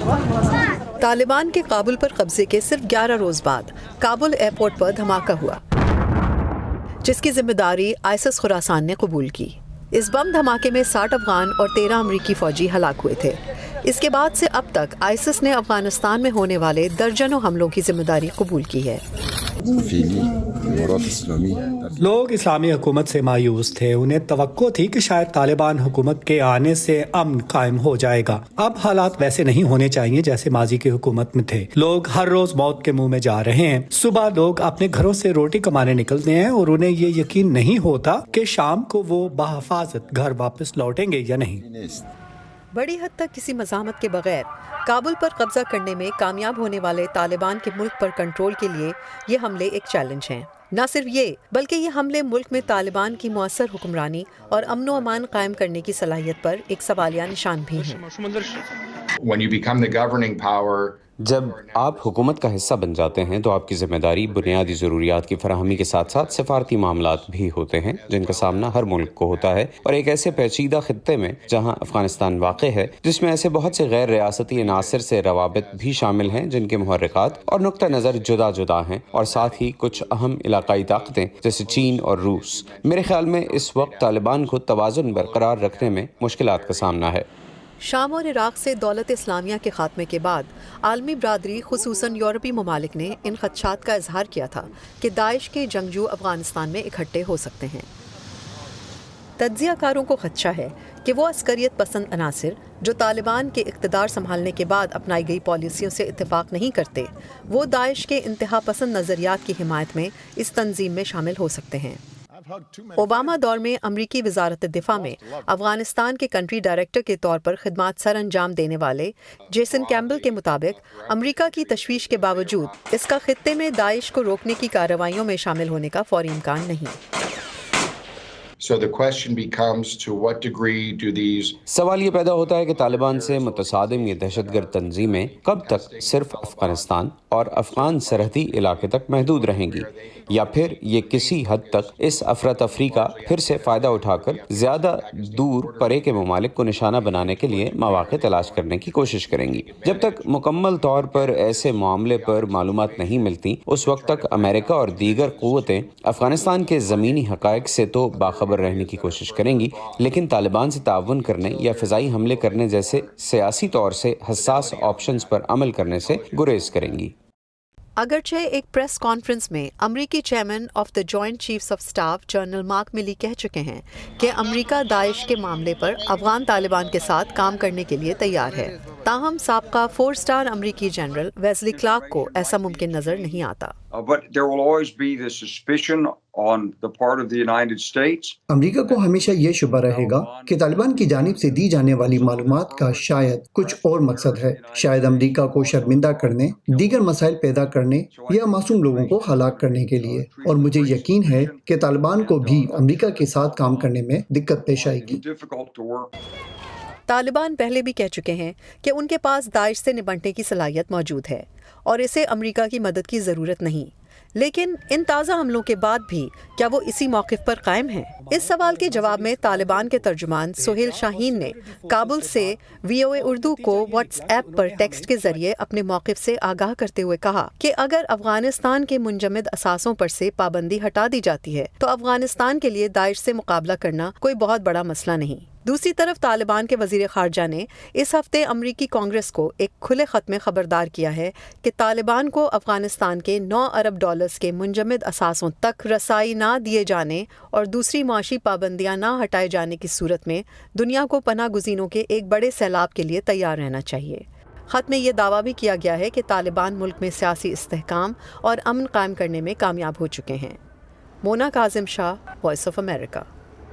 तालिबान के काबुल पर कब्जे के सिर्फ 11 रोज बाद काबुल एयरपोर्ट पर धमाका हुआ, जिसकी जिम्मेदारी आइसिस खुरासान ने कबूल की। इस बम धमाके में 60 अफगान और 13 अमरीकी फौजी हलाक हुए थे। इसके बाद से अब तक आइसिस ने अफगानिस्तान में होने वाले दर्जनों हमलों की जिम्मेदारी कबूल की है। लोग इस्लामी हुकूमत से मायूस थे। उन्हें तवक्को थी कि शायद तालिबान हुकूमत के आने से अमन कायम हो जाएगा। अब हालात वैसे नहीं होने चाहिए जैसे माजी की हुकूमत में थे। लोग हर रोज मौत के मुंह में जा रहे हैं। सुबह लोग अपने घरों से रोटी कमाने निकलते हैं और उन्हें ये यकीन नहीं होता कि शाम को वो बहफाजत घर वापस लौटेंगे या नहीं। बड़ी हद तक किसी मज़ाहमत के बगैर काबुल पर कब्जा करने में कामयाब होने वाले तालिबान के मुल्क पर कंट्रोल के लिए ये हमले एक चैलेंज हैं। न सिर्फ ये, बल्कि ये हमले मुल्क में तालिबान की मुअस्सर हुक्मरानी और अमन व अमान कायम करने की सलाहियत पर एक सवालिया निशान भी हैं। जब आप हुकूमत का हिस्सा बन जाते हैं तो आपकी जिम्मेदारी बुनियादी ज़रूरियात की फराहमी के साथ साथ सिफारती मामलात भी होते हैं जिनका सामना हर मुल्क को होता है, और एक ऐसे पेचीदा खित्ते में जहां अफगानिस्तान वाक़ है जिसमें ऐसे बहुत से गैर रियासती अनासर से रवाबित भी शामिल हैं जिनके मुहर्रिकात और नुक्ता नज़र जुदा जुदा हैं, और साथ ही कुछ अहम इलाकाई ताकतें जैसे चीन और रूस। मेरे ख्याल में इस वक्त तालिबान को तवाज़ुन बरकरार रखने में मुश्किलात का सामना है। शाम और इराक़ से दौलत इस्लामिया के खात्मे के बाद आलमी बरादरी खुसूसन यूरोपी ममालिक ने इन खदशात का इजहार किया था कि दाइश के जंगजू अफगानिस्तान में इकट्ठे हो सकते हैं। तज्ज़ियाकारों को खदशा है कि वो अस्करियत पसंद अनासिर जो तालिबान के इक़्तिदार संभालने के बाद अपनाई गई पॉलिसियों से इत्तेफाक नहीं करते, वो दाइश के इंतहा पसंद नज़रियात की हिमायत में इस तंजीम में शामिल हो सकते हैं। ओबामा दौर में अमरीकी वजारत दिफा में अफगानिस्तान के कंट्री डायरेक्टर के तौर पर खिदमात सर अंजाम देने वाले जेसन कैम्बल के मुताबिक अमरीका की तशवीश के बावजूद इसका खित्ते में दाइश को रोकने की कार्रवाइयों में शामिल होने का फौरी इम्कान नहीं। सवाल ये पैदा होता है कि तालिबान से मुतसादिम ये दहशतगर्द तंजीमें कब तक सिर्फ अफगानिस्तान और अफगान सरहदी इलाके तक महदूद रहेंगी, या फिर ये किसी हद तक इस अफरा तफरी का फिर से फ़ायदा उठाकर ज़्यादा दूर परे के ममालिक को निशाना बनाने के लिए मौक़े तलाश करने की कोशिश करेंगी। जब तक मुकम्मल तौर पर ऐसे मामले पर मालूमात नहीं मिलती, उस वक्त तक अमेरिका और दीगर क़ुव्वतें अफगानिस्तान के ज़मीनी हक़ाइक़ से तो बाखबर रहने की कोशिश करेंगी, लेकिन तालिबान से ताउन करने या फ़िज़ाई हमले करने जैसे सियासी तौर से हसास ऑप्शंस पर अमल करने से गुरेज करेंगी। अगरचे एक प्रेस कॉन्फ्रेंस में अमरीकी chairman of the joint chiefs of staff general mark मिली कह चुके हैं कि अमरीका दाइश के मामले पर अफगान तालिबान के साथ काम करने के लिए तैयार है। ताहम साबका 4 स्टार अमरीकी जनरल वेस्ली क्लार्क को ऐसा मुमकिन नजर नहीं आता। अमरीका को हमेशा ये शुबा रहेगा कि तालिबान की जानिब से दी जाने वाली मालूमात का शायद कुछ और मकसद है, शायद अमरीका को शर्मिंदा करने, दीगर मसाइल पैदा करने या मासूम लोगों को हलाक करने के लिए। और मुझे यकीन है कि तालिबान को भी अमरीका के साथ काम करने में दिक्कत पेश आएगी। तालिबान पहले भी कह चुके हैं कि उनके पास दाइश से निपटने की सलाहियत मौजूद है और इसे अमरीका की मदद की ज़रूरत नहीं, लेकिन इन ताज़ा हमलों के बाद भी क्या वो इसी मौक़िफ़ पर कायम हैं? इस सवाल के जवाब में तालिबान के तर्जुमान सुहेल शाहीन ने काबुल से VOA उर्दू को व्हाट्सएप पर टेक्स्ट के ज़रिए अपने मौक़िफ़ से आगाह करते हुए कहा कि अगर अफ़गानिस्तान के मुंजमद असासों पर से पाबंदी हटा दी जाती है तो अफ़गानिस्तान के लिए दाइश से मुकाबला करना कोई बहुत बड़ा मसला नहीं। दूसरी तरफ तालिबान के वज़ीर ख़ारजा ने इस हफ्ते अमरीकी कांग्रेस को एक खुले ख़त में ख़बरदार किया है कि तालिबान को अफ़गानिस्तान के 9 अरब डॉलर्स के मुंजमद असासों तक रसाई ना दिए जाने और दूसरी माशी पाबंदियां ना हटाए जाने की सूरत में दुनिया को पनाह गुज़ीनों के एक बड़े सैलाब के लिए तैयार रहना चाहिए। ख़त में यह दावा भी किया गया है कि तालिबान मुल्क में सियासी इस्तेहकाम और अमन कायम करने में कामयाब हो चुके हैं। Mona Kazim Shah, voice of America.